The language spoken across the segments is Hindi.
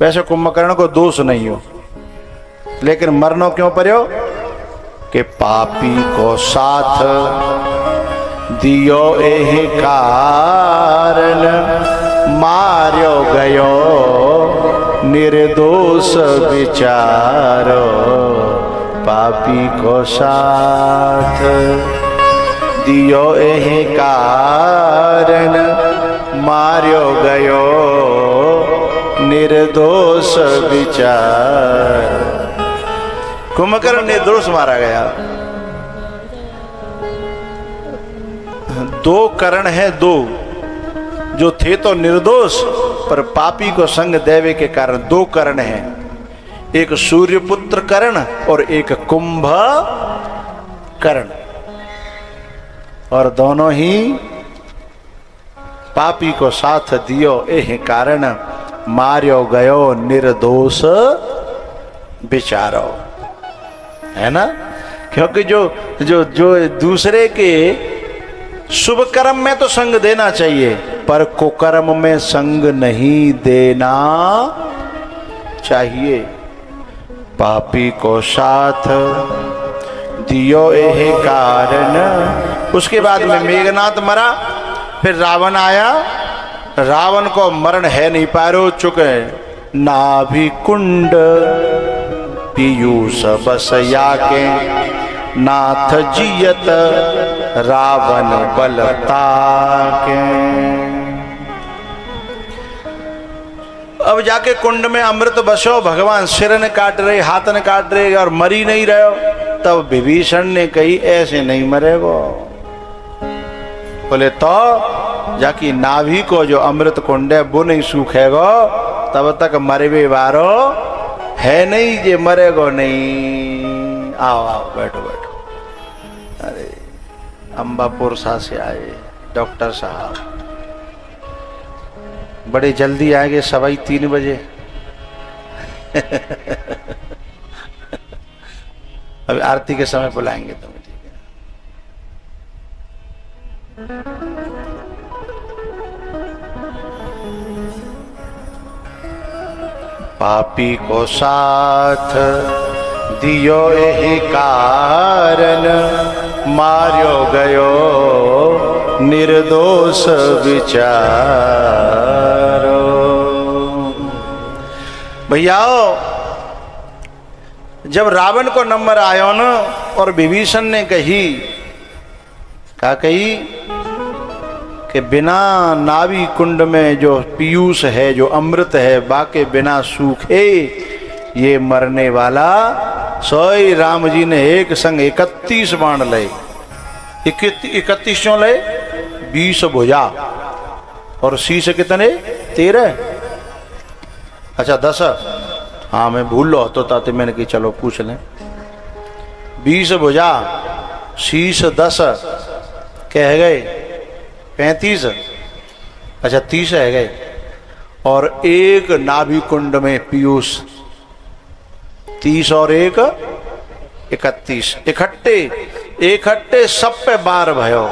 वैसे कुंभकर्ण को दोष नहीं हो, लेकिन मरनो क्यों पर्यो कि पापी को साथ दियो एहि कारण, मार्यो गयो निर्दोष विचारो। पापी को साथ दियो एहि कारण, मार्यो गयो निर्दोष विचार। कुंभकर्ण निर्दोष मारा गया। दो कर्ण है, दो जो थे तो निर्दोष, पर पापी को संग देवे के कारण दो कर्ण हैं, एक सूर्यपुत्र कर्ण और एक कुंभ कर्ण, और दोनों ही पापी को साथ दियो एहि कारण, मार्यो गयो निर्दोष विचारो। है ना, क्योंकि जो जो जो दूसरे के शुभ कर्म में तो संग देना चाहिए, पर कुकर्म में संग नहीं देना चाहिए। पापी को साथ दियो एहि कारण। उसके बाद में मेघनाथ मरा, फिर रावण आया। रावण को मरण है नहीं पारो चुके, नाभि कुंड पीयूष बसया के, नाथ जियत रावण बलता के। अब जाके कुंड में अमृत बसो, भगवान सिर ने काट रहे, हाथ ने काट रहे और मरी नहीं रहे हो। तब विभीषण ने कही ऐसे नहीं मरेगो। बोले तो जाकी नाभि को जो अमृत कुंड है वो नहीं सूखेगो, तब तक मरवे वारो है नहीं, जे मरेगो नहीं। आओ आओ बैठो बैठो। अरे अंबापुर से आए डॉक्टर साहब, बड़े जल्दी आएंगे, 3:15 बजे। अभी आरती के समय बुलाएंगे तुम्हें, ठीक है। पापी को साथ दियो एहि कारण, मार्यो गयो निर्दोष विचारो। भैया जब रावण को नंबर आयो न, और विभीषण ने कही कि बिना नाभि कुंड में जो पीयूष है, जो अमृत है, बाके बिना सूखे ये मरने वाला। सोई राम जी ने एक संग 31 बाण लए। 31 क्यों लए? 20 भुजा और शीश कितने? 13। अच्छा 10। हाँ मैं भूल लो तो ताते मैंने कि चलो पूछ लें। 20 भुजा, शीश 10, कह गए 35। अच्छा 30 है गए, और एक नाभि कुंड में पीयूष 30 और 1 31, इकट्ठे सब पे बार भयो,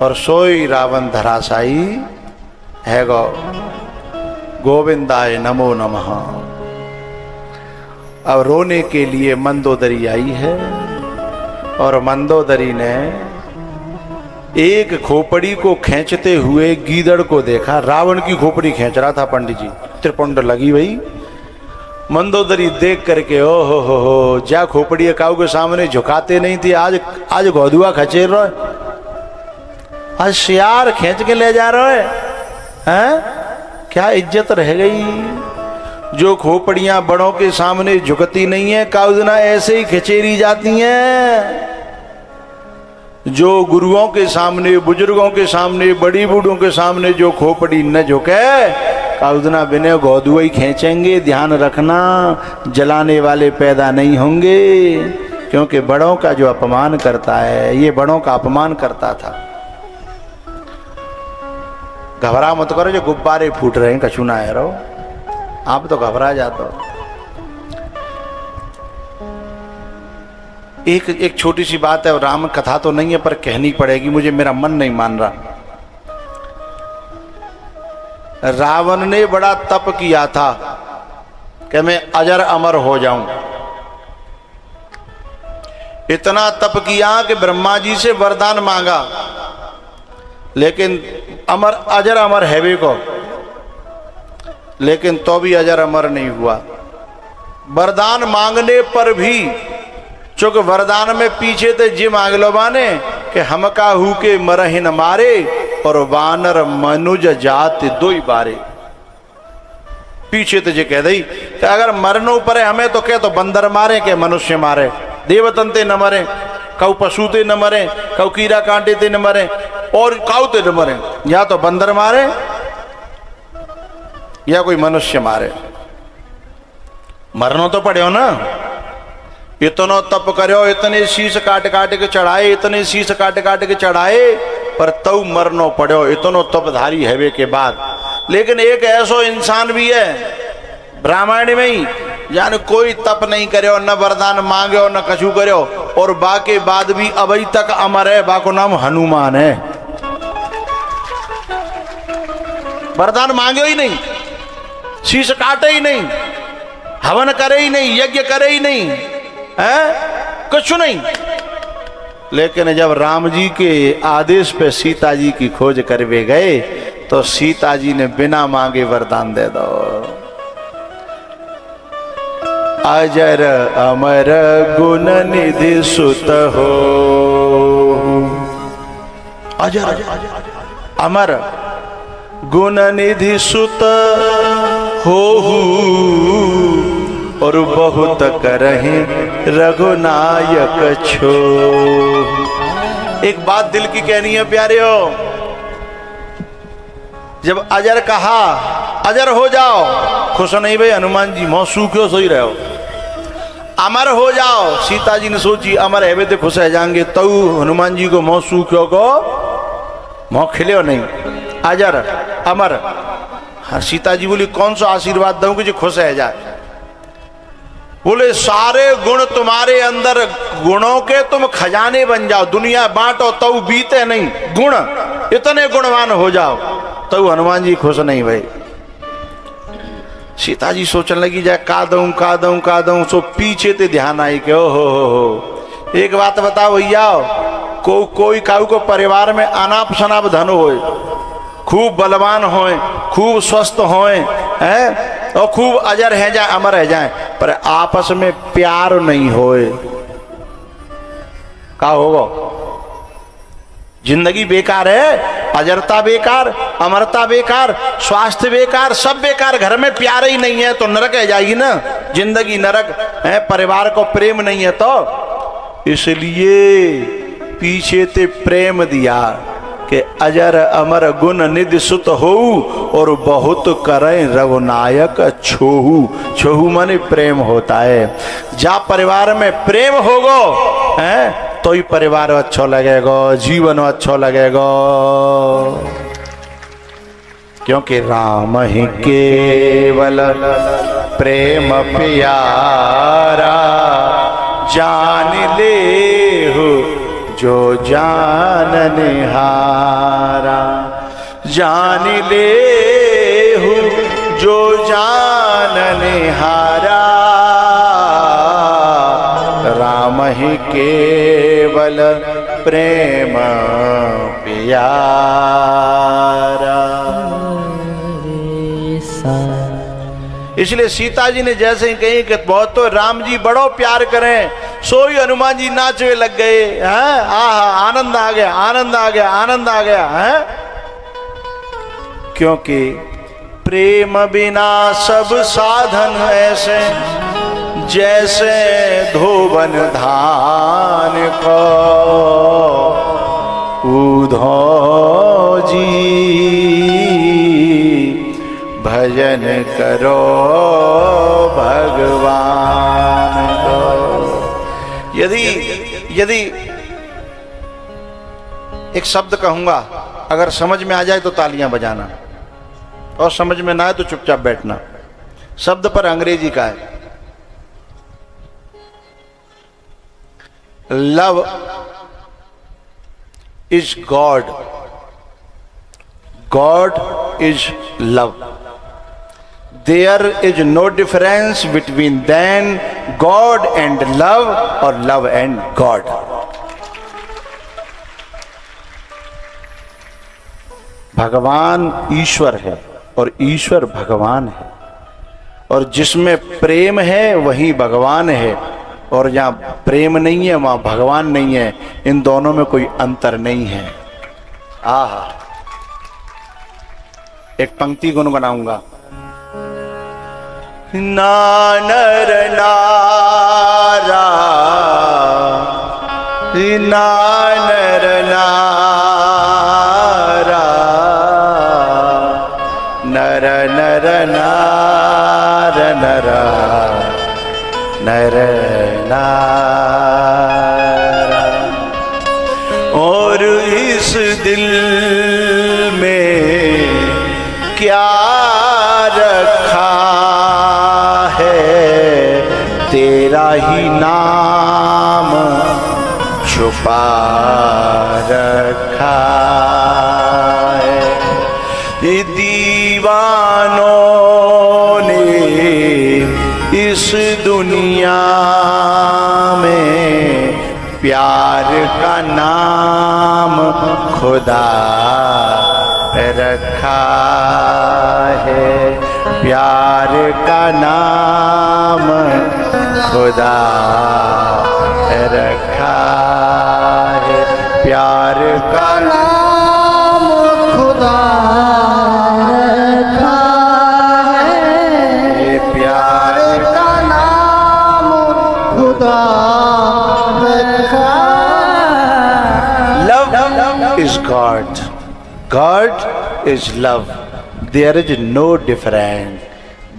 और सोई रावण धराशाई है गो। गोविंदाय नमो नमः। अब रोने के लिए मंदोदरी आई है, और मंदोदरी ने एक खोपड़ी को खींचते हुए गीदड़ को देखा। रावण की खोपड़ी खींच रहा था पंडित जी, त्रिपुंड लगी भाई। मंदोदरी देख करके ओ हो जा खोपड़ी काऊ के सामने झुकाते नहीं थे, आज गौदुआ खचेर रहे, आज सियार खींच के ले जा रहे हैं। क्या इज्जत रह गई? जो खोपड़ियां बड़ों के सामने झुकती नहीं है, काउदना ऐसे ही खिचेरी जाती हैं। जो गुरुओं के सामने, बुजुर्गों के सामने, बड़ी बूढ़ों के सामने जो खोपड़ी न झुके, काउदना बिना गौदुआ ही खींचेंगे। ध्यान रखना, जलाने वाले पैदा नहीं होंगे, क्योंकि बड़ों का जो अपमान करता है, ये बड़ों का अपमान करता था। घबरा मत करो, जो गुब्बारे फूट रहे हैं कछु ना है रहो, आप तो घबरा जाते हो। एक छोटी सी बात है, और राम कथा तो नहीं है पर कहनी पड़ेगी मुझे, मेरा मन नहीं मान रहा। रावण ने बड़ा तप किया था कि मैं अजर अमर हो जाऊं। इतना तप किया कि ब्रह्मा जी से वरदान मांगा, लेकिन अजर अमर है भी को, लेकिन तो भी अजर अमर नहीं हुआ। वरदान मांगने पर भी, चूंकि वरदान में पीछे थे जी मांग लो माने कि हम काहू के मरहि न मारे और वानर मनुज जाति दो ही बारे। पीछे तो जे कह दई कि अगर मरनो परे हमें तो कह तो बंदर मारे के मनुष्य मारे, देवतंते न मरे, कऊ पशु ते न मरे, कऊ कीड़ा कांटे ते न मरे और काऊ ते न मरे, या तो बंदर मारे या कोई मनुष्य मारे। मरनो तो पड़े हो ना। इतनो तप करो, इतने शीश काट काट के चढ़ाए, इतने शीश काट काट के चढ़ाए, पर तऊ मरनो पड़ो, इतनो तपधारी हैवे के बाद। लेकिन एक ऐसो इंसान भी है ब्राह्मण में ही, जाने कोई तप नहीं करो, न वरदान मांगो, न कछु करो, और बाके बाद भी अभी तक अमर है। बाको नाम हनुमान है। वरदान मांगे ही नहीं, शीश काटे ही नहीं, हवन करे ही नहीं, यज्ञ करे ही नहीं, है कुछ नहीं। लेकिन जब राम जी के आदेश पे सीता जी की खोज करवे गए तो सीता जी ने बिना मांगे वरदान दे दो। अजर अमर गुण निधि सुत हो, अजर अमर गुण निधि सुत हो, और बहुत करहि रघुनायक छो। एक बात दिल की कहनी है प्यारे हो, जब अजर कहा अजर हो जाओ, खुश नहीं भाई हनुमान जी मौसू क्यों सोई रहे हो, अमर हो जाओ। सीता जी ने सोची अमर है तो खुश रह जाएंगे, तो हनुमान जी को मौसू क्यों को मोह खिले नहीं, अजर अमर। हाँ, सीता जी बोली कौन सा आशीर्वाद दूं कि जो खुश रह जाए। बोले सारे गुण तुम्हारे अंदर, गुणों के तुम खजाने बन जाओ, दुनिया बांटो तो बीते नहीं, गुण इतने गुणवान हो जाओ। तो हनुमान जी खुश नहीं भाई। सीता जी सोचने लगी जाए का दूं का दूं का दूं, सो पीछे ते ध्यान आई कि ओ हो। एक बात बताओ भैया, कोई काऊ को परिवार में अनाप शनाप धन होए, खूब बलवान होए, खूब स्वस्थ होए, हैं और खूब अजर है जाए, अमर है जाए, पर आपस में प्यार नहीं होए, का होगा? जिंदगी बेकार है, अजरता बेकार, अमरता बेकार, स्वास्थ्य बेकार, सब बेकार। घर में प्यार ही नहीं है तो नरक है जाएगी ना, जिंदगी नरक है। परिवार को प्रेम नहीं है तो इसलिए पीछे ते प्रेम दिया कि अजर अमर गुण निधि सुत हो, और बहुत करें रघुनायक छोहू। छोहू माने प्रेम होता है। जा परिवार में प्रेम होगो हैं तो ही परिवार अच्छा लगेगा, जीवन अच्छा लगेगा। क्योंकि राम ही केवल प्रेम प्यारा, जान ले हो जो जानन हारा, जान ले हो जो जानन हारा। राम ही केवल प्रेम प्यारा। इसलिए सीता जी ने जैसे ही कही कि बहुत तो राम जी बड़ो प्यार करें, सो ही हनुमान जी नाचने लग गए हैं। आहा, आनंद आ गया, आनंद आ गया, आनंद आ गया है। क्योंकि प्रेम बिना सब साधन ऐसे, जैसे धोबन धान को उधो जी, भजन करो भगवान को। यदि एक शब्द कहूंगा, अगर समझ में आ जाए तो तालियां बजाना, और समझ में ना आए तो चुपचाप बैठना। शब्द पर अंग्रेजी का है, love is God, God is love. There is no difference between then God and love or love and God. भगवान ईश्वर है और ईश्वर भगवान है, और जिसमें प्रेम है वही भगवान है, और जहाँ प्रेम नहीं है वहाँ भगवान नहीं है। इन दोनों में कोई अंतर नहीं है। आहा, एक पंक्ति गुनगुनाऊंगा। ना नर नारा, ना नर नारा, नर नर नार नरा, नर नारा। और इस दिल में क्या रखा है, तेरा ही नाम छुपा रखा है। ये दीवानों ने इस दुनिया में प्यार का नाम खुदा रखा है, प्यार का नाम खुदा रखा है, प्यार का नाम खुदा रखा है, ये प्यार का नाम खुदा रखा है। Love is God. God is love. There is no difference.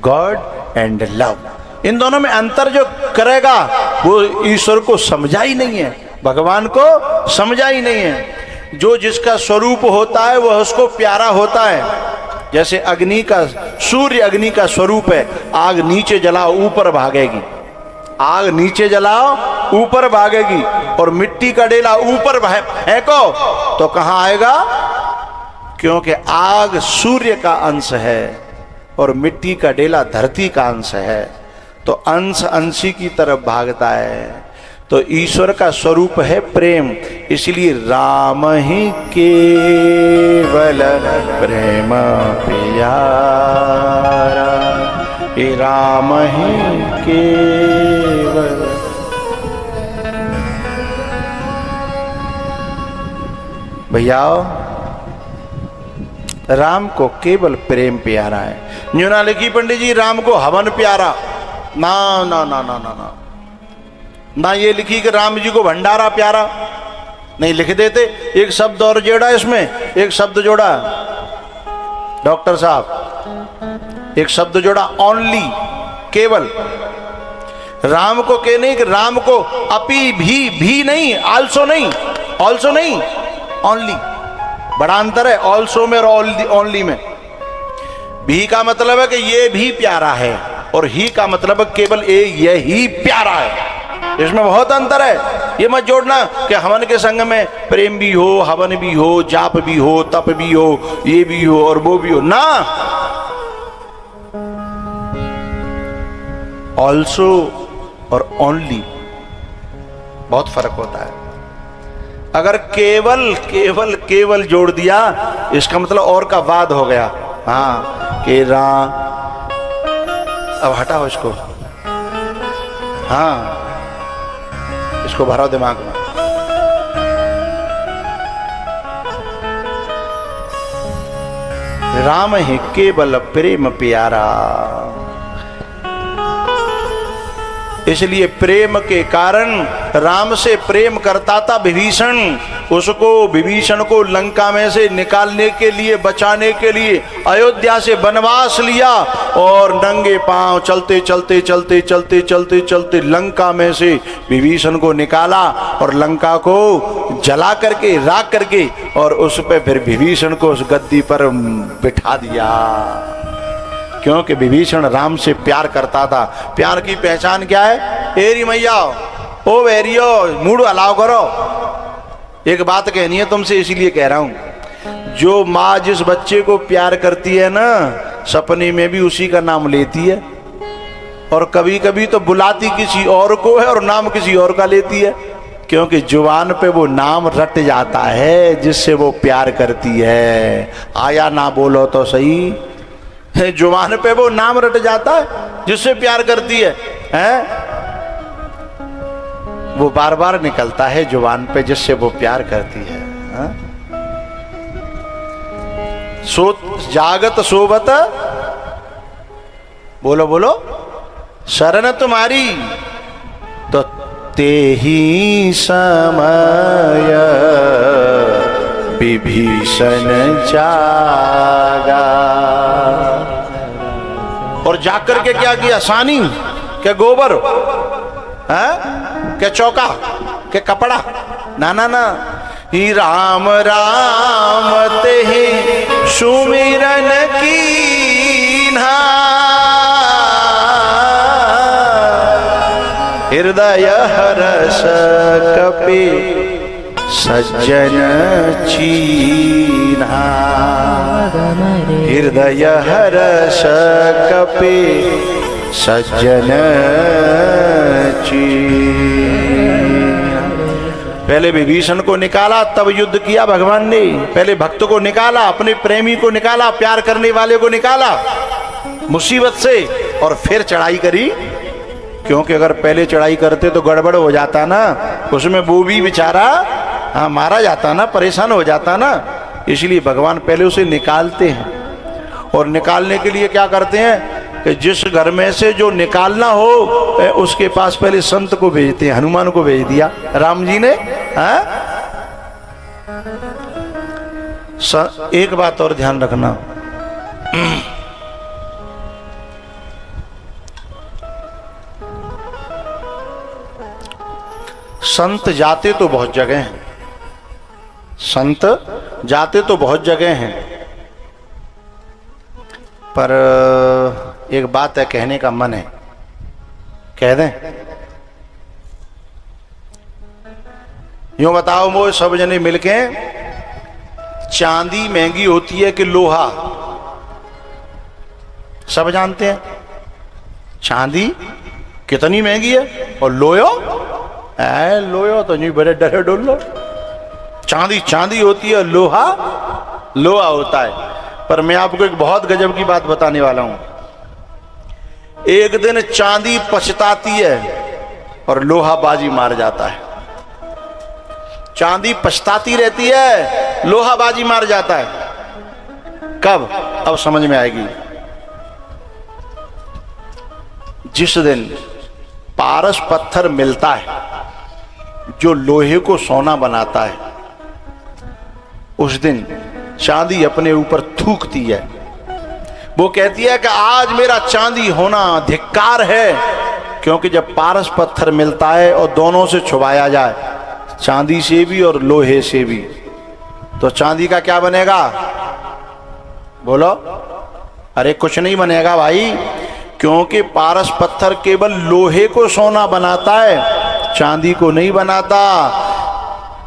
God and love. इन दोनों में अंतर जो करेगा वो ईश्वर को समझा ही नहीं है, भगवान को समझा ही नहीं है। जो जिसका स्वरूप होता है वह उसको प्यारा होता है। जैसे अग्नि का, सूर्य अग्नि का स्वरूप है। आग नीचे जलाओ ऊपर भागेगी, आग नीचे जलाओ ऊपर भागेगी, और मिट्टी का डेला ऊपर फेंको तो कहाँ आएगा? क्योंकि आग सूर्य का अंश है और मिट्टी का डेला धरती का अंश है, तो अंश अंशी की तरफ भागता है। तो ईश्वर का स्वरूप है प्रेम, इसलिए राम ही केवल प्रेम प्यारा, ये राम ही केवल। भैया राम को केवल प्रेम प्यारा है। न्यू ना लिखी पंडित जी राम को हवन प्यारा, ना ना ना ना ना ना ना ये लिखी कि राम जी को भंडारा प्यारा, नहीं लिख देते। एक शब्द और जोड़ा इसमें, एक शब्द जोड़ा डॉक्टर साहब, एक शब्द जोड़ा ओनली, केवल। राम को के नहीं कि राम को अपी भी नहीं, आल्सो नहीं, ऑल्सो नहीं, ओनली। बड़ा अंतर है ऑल्सो में और ओनली में। भी का मतलब है कि ये भी प्यारा है, और ही का मतलब है केवल यही प्यारा है। इसमें बहुत अंतर है। ये मत जोड़ना कि हवन के संग में प्रेम भी हो, हवन भी हो, जाप भी हो, तप भी हो, ये भी हो और वो भी हो, ना। ऑल्सो और ओनली बहुत फर्क होता है। अगर केवल केवल केवल जोड़ दिया इसका मतलब और का वाद हो गया। हाँ के राम, अब हटाओ इसको, हाँ इसको भरो दिमाग में। राम ही केवल प्रेम प्यारा, इसलिए प्रेम के कारण राम से प्रेम करता था विभीषण। उसको विभीषण को लंका में से निकालने के लिए, बचाने के लिए अयोध्या से वनवास लिया, और नंगे पांव चलते चलते चलते चलते चलते चलते लंका में से विभीषण को निकाला, और लंका को जला करके, राख करके, और उस पे फिर विभीषण को उस गद्दी पर बिठा दिया। क्योंकि विभीषण राम से प्यार करता था। प्यार की पहचान क्या है? एरी मैया ओ वेरियो मूड अलाव करो। एक बात कहनी है तुमसे, इसीलिए कह रहा हूं। जो माँ जिस बच्चे को प्यार करती है ना, सपने में भी उसी का नाम लेती है, और कभी कभी तो बुलाती किसी और को है और नाम किसी और का लेती है, क्योंकि जुबान पे वो नाम रट जाता है जिससे वो प्यार करती है। आया ना बोलो तो सही, जुबान पे वो नाम रट जाता है जिससे प्यार करती है, हैं? वो बार बार निकलता है जुबान पे जिससे वो प्यार करती है, हैं? सो जागत सोबत, बोलो बोलो, शरण तुम्हारी, तो ते ही समय विभीषण जागा। और जाकर के क्या किया? सानी क्या गोबर है, क्या चौका, क्या कपड़ा, ना ना ना, ही राम राम ते ही सुमिरन कीन्हा, हृदय हरस कपि सज्जन चीन्हा, हृदय हरस कपि सज्जन चीन्हा। पहले विभीषण को निकाला, तब युद्ध किया भगवान ने। पहले भक्त को निकाला, अपने प्रेमी को निकाला, प्यार करने वाले को निकाला मुसीबत से, और फिर चढ़ाई करी। क्योंकि अगर पहले चढ़ाई करते तो गड़बड़ हो जाता ना, उसमें वो भी बेचारा मारा जाता ना, परेशान हो जाता ना। इसलिए भगवान पहले उसे निकालते हैं, और निकालने के लिए क्या करते हैं कि जिस घर में से जो निकालना हो उसके पास पहले संत को भेजते हैं। हनुमान को भेज दिया राम जी ने। एक बात और ध्यान रखना, संत जाते तो बहुत जगह हैं, संत जाते तो बहुत जगह हैं, पर एक बात है, कहने का मन है, कह दें? यूं बताओ, वो सब जने मिलके, चांदी महंगी होती है कि लोहा? सब जानते हैं चांदी कितनी महंगी है, और लोयो लोयो तो नहीं, बड़े डरे डोल लो। चांदी चांदी होती है, लोहा लोहा होता है। पर मैं आपको एक बहुत गजब की बात बताने वाला हूं। एक दिन चांदी पछताती है और लोहा बाजी मार जाता है। चांदी पछताती रहती है, लोहा बाजी मार जाता है। कब? अब समझ में आएगी। जिस दिन पारस पत्थर मिलता है जो लोहे को सोना बनाता है, उस दिन चांदी अपने ऊपर थूकती है। वो कहती है कि आज मेरा चांदी होना धिक्कार है, क्योंकि जब पारस पत्थर मिलता है और दोनों से छुपाया जाए, चांदी से भी और लोहे से भी, तो चांदी का क्या बनेगा? बोलो। अरे कुछ नहीं बनेगा भाई, क्योंकि पारस पत्थर केवल लोहे को सोना बनाता है, चांदी को नहीं बनाता।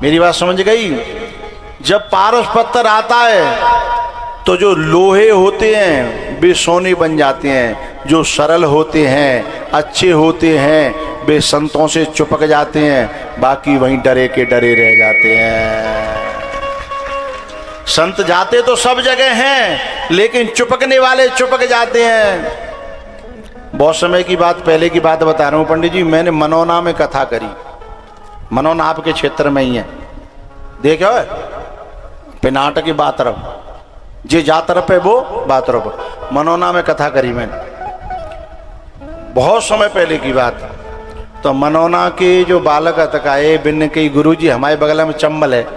मेरी बात समझ गई? जब पारस पत्थर आता है तो जो लोहे होते हैं वे सोने बन जाते हैं, जो सरल होते हैं, अच्छे होते हैं, वे संतों से चिपक जाते हैं, बाकी वहीं डरे के डरे रह जाते हैं। संत जाते तो सब जगह हैं, लेकिन चिपकने वाले चिपक जाते हैं। बहुत समय की बात, पहले की बात बता रहा हूँ पंडित जी। मैंने मनोना में कथा करी। मनोना आपके क्षेत्र में ही है, देखो पिनाट की बात रहो, जे जा तरफ है वो बात रहो। मनोना में कथा करी मैंने, बहुत समय पहले की बात। तो मनोना के जो बालक अतकाए बिन के गुरु जी, हमारे बगल में चंबल है।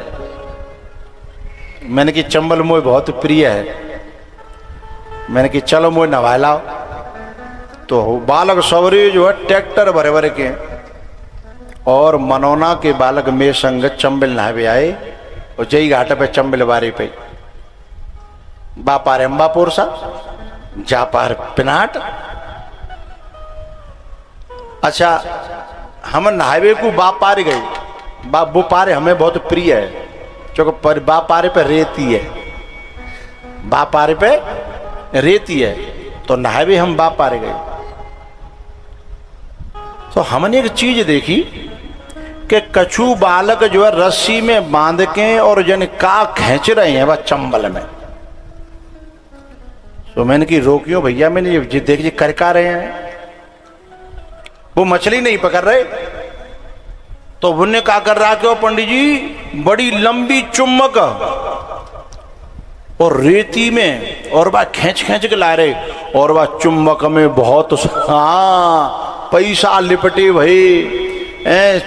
मैंने कि चंबल मोह बहुत प्रिय है, मैंने कि चलो मोह नवा लाओ। तो बालक सवरे जो है ट्रैक्टर भरे भरे के, और मनोना के बालक में संग चंबल नहावे आए, और जई घाट पे चंबल बारे पे बापार अम्बापुर सा जा पार पिनाट। अच्छा, हम नहावे को बाप पार गए, वो पारे हमें बहुत प्रिय है। चूंकि पर बापारे पे रेती है, बापारे पे रेती है, तो नहाए भी हम बापारे गए। तो हमने एक चीज देखी कि कछु बालक जो है रस्सी में बांध के और जन का खींच रहे हैं वह चंबल में। तो मैंने की रोकियो भैया, मैंने ये देख जी कर का रहे हैं, वो मछली नहीं पकड़ रहे। तो उन्होंने क्या कर रहा कि पंडित जी बड़ी लंबी चुम्बक और रेती में और वह खींच खींच के ला रहे, और वह चुम्बक में बहुत पैसा लिपटे भई,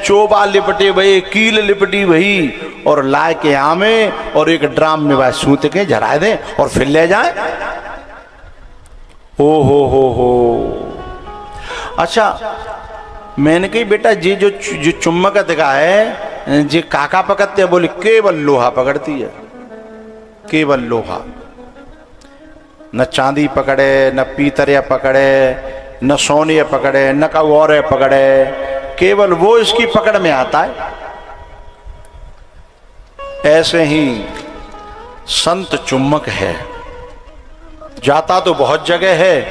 चोबा लिपटे भई, कील लिपटी भई, और ला के आमे और एक ड्राम में वह सूत के झरा दे और फिर ले जाए। हो। अच्छा मैंने कही बेटा जी जो चुम्बक दिखा है जी काका पकड़ते हैं? बोले केवल लोहा पकड़ती है, केवल लोहा, न चांदी पकड़े, न पीतरिया पकड़े, न सोने पकड़े, न का और पकड़े, केवल वो इसकी पकड़ में आता है। ऐसे ही संत चुम्बक है, जाता तो बहुत जगह है,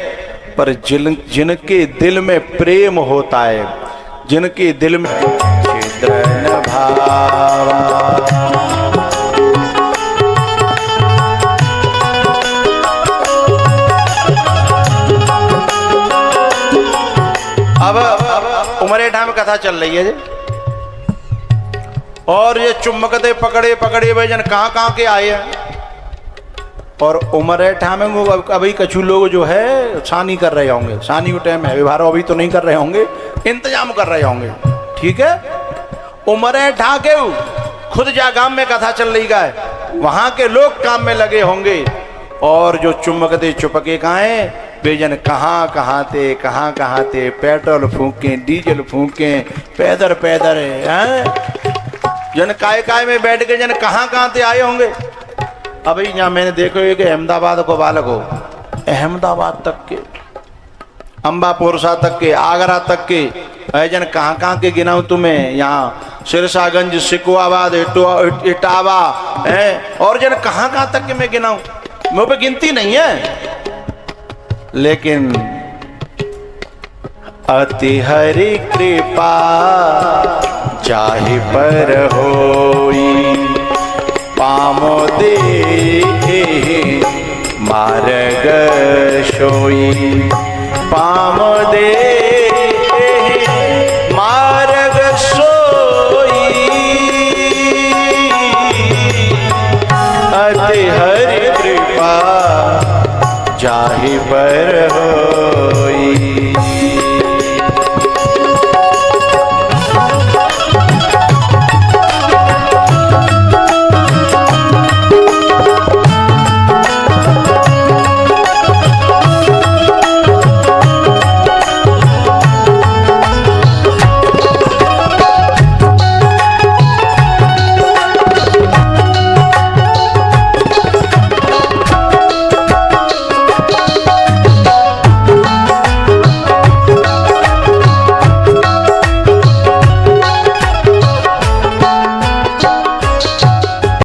पर जिनके दिल में प्रेम होता है, जिनके दिल में छिद्र न भावा। अब उमरेठा में कथा चल रही है जी, और ये चुम्बकते पकड़े पकड़े भाई जन कहाँ के आए हैं, और उमरेठा में वो अभी कछु लोग जो है सानी कर रहे होंगे, सानी को टाइम है, विवाह अभी तो नहीं कर रहे होंगे, इंतजाम कर रहे होंगे, ठीक है। उमरेठा के खुद जा गांव में कथा चल रही है, वहां के लोग काम में लगे होंगे, और जो चुम्बकते चुपके काए बेजन कहाँ थे, पेट्रोल फूके, डीजल फूके, पैदर जन काय में बैठ के जन कहाँ थे आए होंगे। अभी यहाँ मैंने देखो कि अहमदाबाद को बालक हो, अहमदाबाद तक के, अम्बापुरसा तक के, आगरा तक के, जन कहाँ के गिनाऊं तुम्हें, यहाँ सिरसागंज, सिकुआबाद, इटावा है, और जन कहाँ तक के मैं गिनाऊं, मुझ पे गिनती नहीं है। लेकिन अति हरि कृपा जाहि पर होई, पामो दे मार्ग सोई, पामो दे मार्ग सोई, अति हरि कृपा जाहि पर